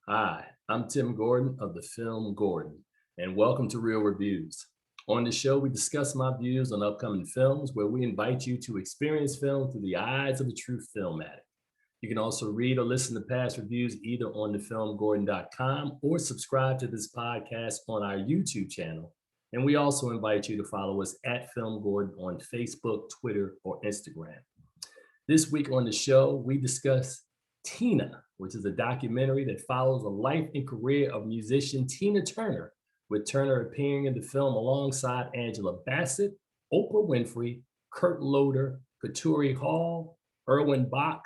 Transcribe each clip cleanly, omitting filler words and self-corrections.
Hi, I'm Tim Gordon of the Film Gordon, and welcome to Real Reviews. On the show, we discuss my views on upcoming films where we invite you to experience film through the eyes of a true film addict. You can also read or listen to past reviews either on thefilmgordon.com or subscribe to this podcast on our YouTube channel. And we also invite you to follow us at Film Gordon on Facebook, Twitter, or Instagram. This week on the show, we discuss Tina, which is a documentary that follows the life and career of musician Tina Turner, with Turner appearing in the film alongside Angela Bassett, Oprah Winfrey, Kurt Loder, Katori Hall, Erwin Bach,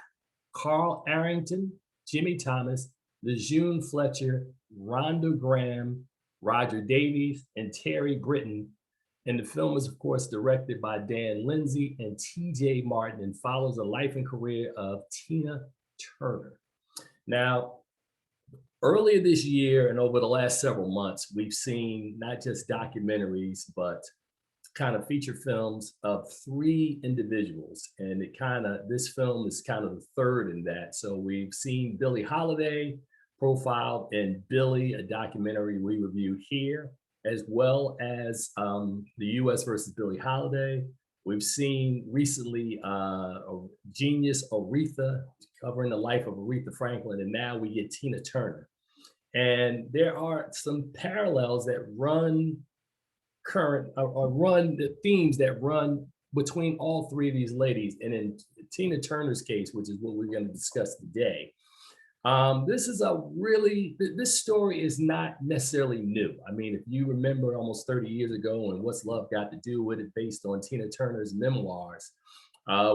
Carl Arrington, Jimmy Thomas, Lejeune Fletcher, Rhonda Graam, Roger Davies, and Terry Britten. And the film is, of course, directed by Dan Lindsay and T.J. Martin and follows the life and career of Tina Turner. Now, earlier this year and over the last several months, we've seen not just documentaries, but kind of feature films of three individuals. And this film is kind of the third in that. So we've seen Billie Holiday profiled in Billie, a documentary we review here, as well as the US versus Billie Holiday. We've seen recently Genius Aretha, covering the life of Aretha Franklin, and now we get Tina Turner. And there are some parallels that run current or run the themes that run between all three of these ladies. And in Tina Turner's case, which is what we're going to discuss today, this story is not necessarily new. I mean, if you remember almost 30 years ago and What's Love Got to Do with It, based on Tina Turner's memoirs,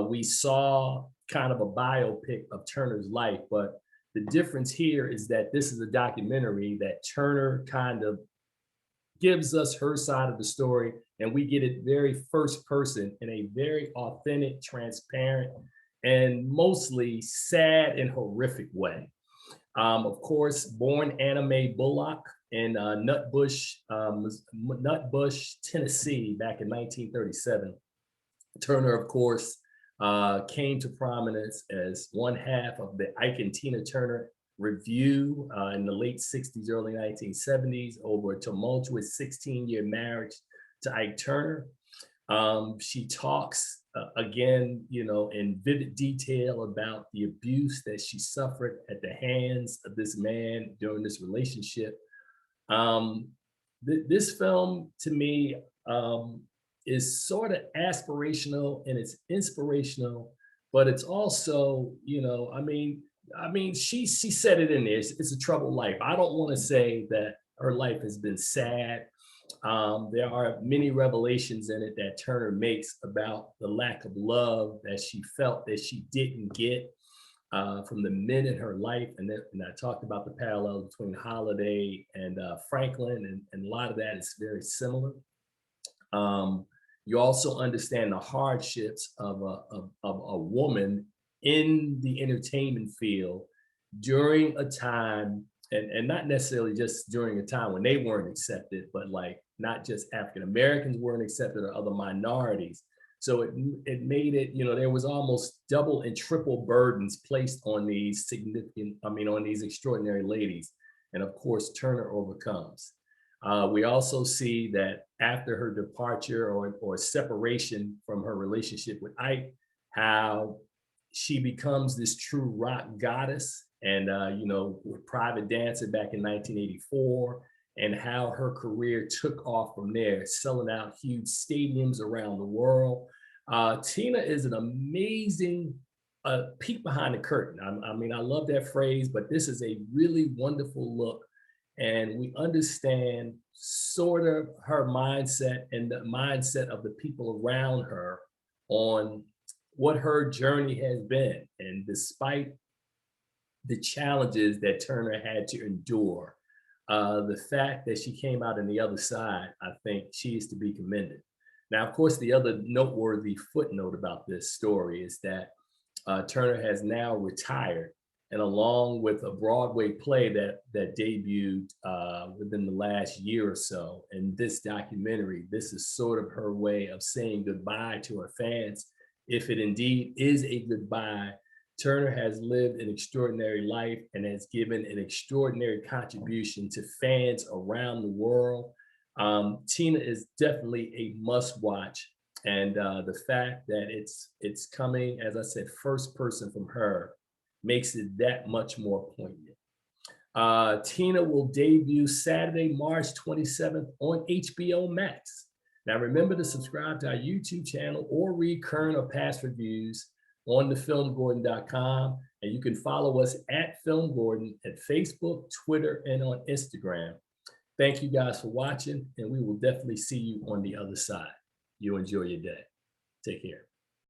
we saw kind of a biopic of Turner's life. But the difference here is that this is a documentary that Turner kind of gives us her side of the story, and we get it very first person in a very authentic, transparent, and mostly sad and horrific way. Of course, born Anna Mae Bullock in Nutbush, Tennessee, back in 1937. Turner, of course, came to prominence as one half of the Ike and Tina Turner Review in the late 60s, early 1970s, over a tumultuous 16-year marriage to Ike Turner. She talks again, in vivid detail about the abuse that she suffered at the hands of this man during this relationship. This film, to me, is sort of aspirational and it's inspirational, but it's also, she said it in there. It's a troubled life. I don't want to say that her life has been sad. There are many revelations in it that Turner makes about the lack of love that she felt that she didn't get from the men in her life. And I talked about the parallel between Holiday and Franklin, and a lot of that is very similar. You also understand the hardships of a woman in the entertainment field during a time, and not necessarily just during a time when they weren't accepted, but like not just African Americans weren't accepted or other minorities. So it made it, there was almost double and triple burdens placed on these on these extraordinary ladies. And of course, Turner overcomes. We also see that after her departure or separation from her relationship with Ike, how she becomes this true rock goddess, and with Private Dancer back in 1984, and how her career took off from there, selling out huge stadiums around the world. Tina is an amazing peek behind the curtain. I love that phrase, but this is a really wonderful look, and we understand sort of her mindset and the mindset of the people around her on what her journey has been. And despite the challenges that Turner had to endure, the fact that she came out on the other side, I think she is to be commended. Now, of course, the other noteworthy footnote about this story is that Turner has now retired, and along with a Broadway play that debuted within the last year or so, and this documentary, this is sort of her way of saying goodbye to her fans, if it indeed is a goodbye Turner has lived an extraordinary life and has given an extraordinary contribution to fans around the world. Tina is definitely a must watch. And the fact that it's coming, as I said, first person from her makes it that much more poignant. Tina will debut Saturday, March 27th on HBO Max. Now, remember to subscribe to our YouTube channel or read current or past reviews on thefilmgordon.com. And you can follow us at Film Gordon at Facebook, Twitter, and on Instagram. Thank you guys for watching, and we will definitely see you on the other side. You enjoy your day. Take care.